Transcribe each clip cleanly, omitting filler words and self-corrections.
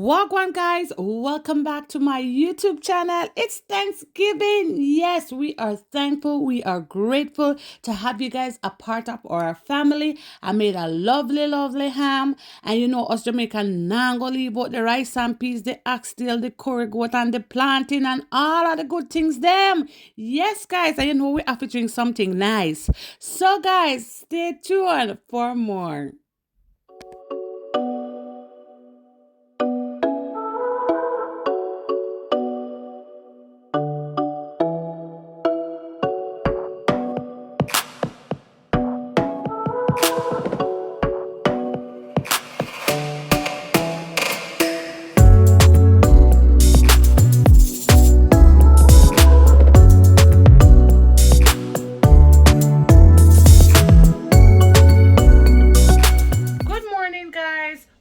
Wagwan guys, welcome back to my YouTube channel. It's Thanksgiving. Yes, we are thankful. We are grateful to have you guys a part of our family. I made a lovely ham. And you know, us Jamaican now go leave out the rice and peas, the oxtail, the curry goat, and the plantain, and all of the good things them. Yes, guys, and you know, we have to drink something nice. So guys, stay tuned for more.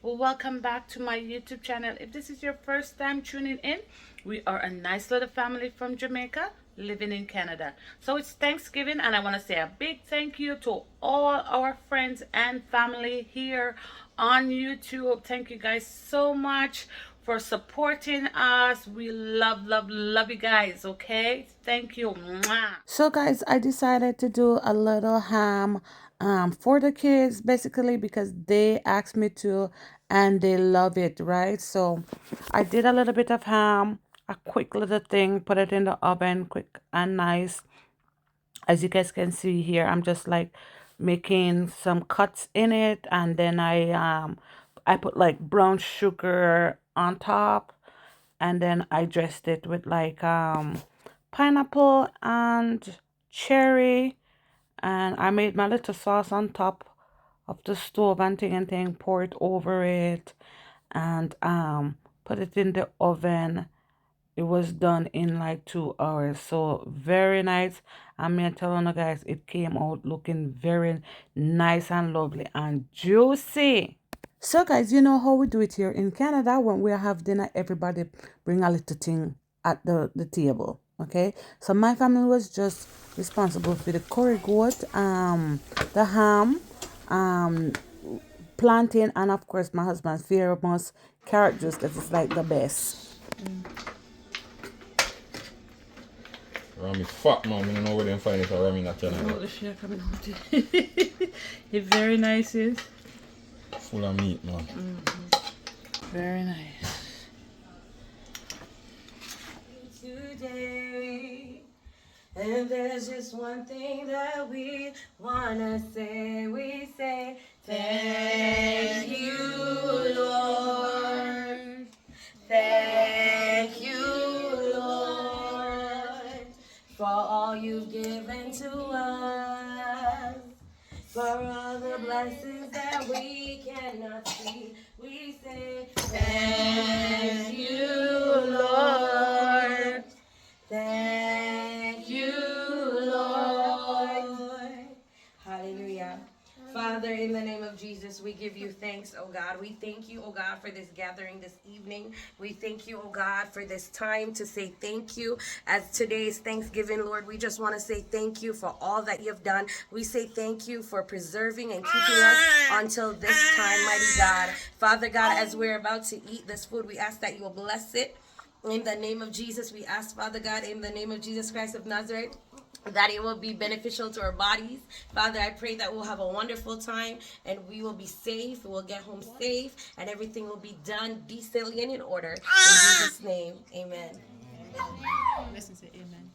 Welcome back to my YouTube channel. If this is your first time tuning in, we are a nice little family from Jamaica living in Canada. So it's Thanksgiving and I want to say a big thank you to all our friends and family here on YouTube. Thank you guys so much for supporting us. We love you guys. Okay, thank you. Mwah. So guys, I decided to do a little ham for the kids, basically because they asked me to and they love it, right? So I did a little bit of ham, a quick little thing, put it in the oven quick and nice. As you guys can see here, I'm just like making some cuts in it, and then I put like brown sugar on top, and then I dressed it with like pineapple and cherry, and I made my little sauce on top of the stove and thing, pour it over it, and put it in the oven. It was done in like 2 hours, so very nice. I'm telling you guys, it came out looking very nice and lovely and juicy. So guys, you know how we do it here in Canada. When we have dinner, everybody bring a little thing at the table. Okay, so my family was just responsible for the curry goat, the ham, plantain, and of course my husband's famous carrot juice, because it's like the best. Ram is fat, man. I don't know where they find it or Ram in that channel. Oh, the share coming out. It's very nice, is full of meat, man. very nice. Today, and there's just one thing that we wanna say. We say thank you, Lord. Thank you, Lord, for all you've given to us, for all the blessings that we cannot see. We say thank you, Lord. Thank you, Lord. Hallelujah. Father, in the name of Jesus, we give you thanks, oh God. We thank you, oh God, for this gathering this evening. We thank you, oh God, for this time to say thank you. As today is Thanksgiving, Lord, we just want to say thank you for all that you've done. We say thank you for preserving and keeping us until this time, mighty God. Father God, as we're about to eat this food, we ask that you will bless it. In the name of Jesus, we ask, Father God, in the name of Jesus Christ of Nazareth, that it will be beneficial to our bodies. Father, I pray that we'll have a wonderful time and we will be safe. We'll get home safe and everything will be done decently and in order. In Jesus' name, amen. Listen, say amen.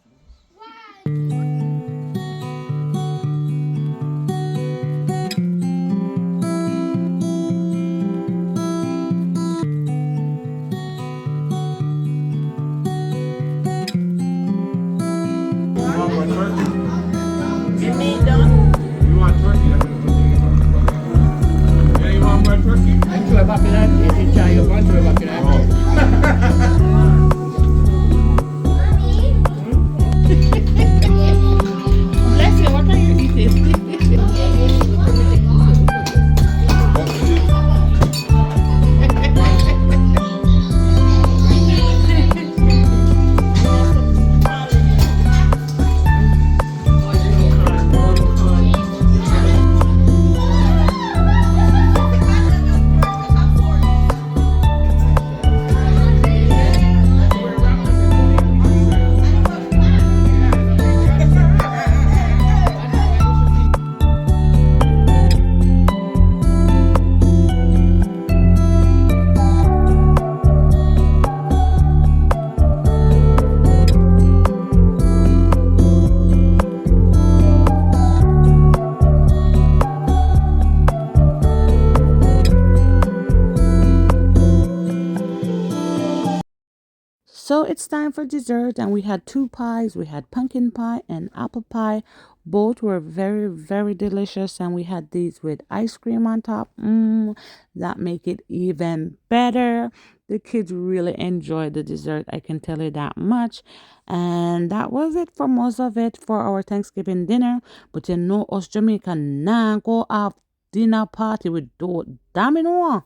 So it's time for dessert, and we had two pies. We had pumpkin pie and apple pie. Both were very, very delicious, and we had these with ice cream on top. That make it even better. The kids really enjoyed the dessert, I can tell you that much. And that was it for most of it for our Thanksgiving dinner. But you know us Jamaican now go have dinner party with domino.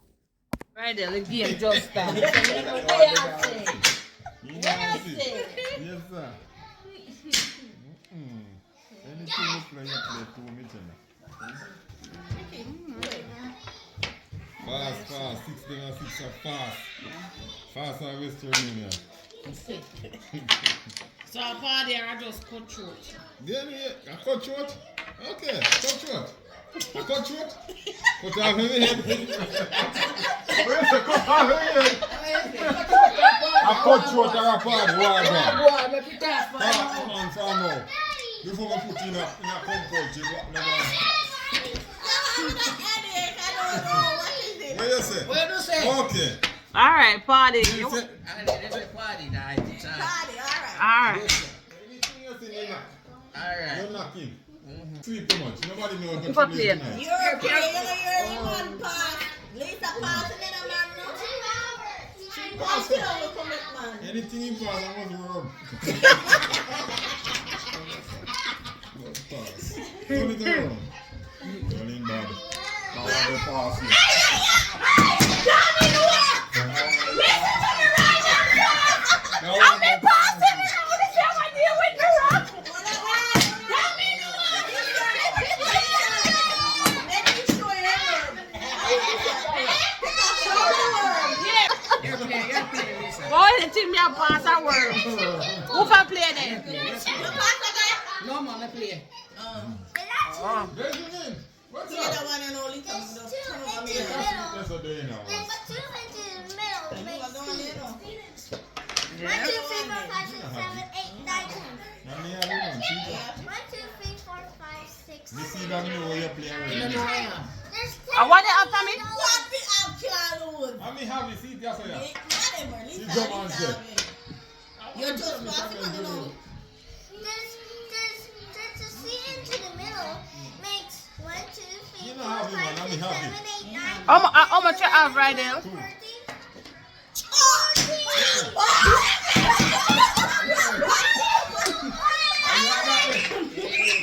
Right there, the game just started. Yes, sir. Anything you play 2 minutes. Fast, 6 dinner, 6 are fast. Fast and Western Union. So a party I just cut short. Yeah, a cut short? Okay, cut short. A cut short? Cut off your head. Where's the cut off your head? A cut short or a party? What about? Come on, far now. Before we put in a compost, what you say? What do you say? Okay. All right, party. You say, There's a party now. All right. anything else in the knock? Alright. You're knocking. Sleep too much. Nobody knows Keep what up you do here. tonight. You're one pass. Lisa pass and then a man no. She pass it on the commit man. Anything in pass, I must rub. Pass. Turn it around. Running bad. Now I go pass you. Now I go pass you. Go ahead, team me a pass a word. Who can play then? No man, I play. Where's your name? What's The other up? one and only time just turn over me. That's what they know. Now me have it on. See that? You see that me where you play already? I want it after me. What the actual wood? I me have it. See it after you. Whatever, See Lisa. jump on set. You're just passing on the road. You know how we want. I me have it. How much you have right there?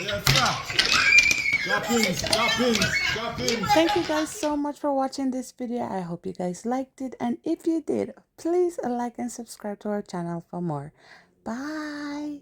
Yes, sir. Shopping. Thank you guys so much for watching this video. I hope you guys liked it, and if you did, please like and subscribe to our channel for more. Bye.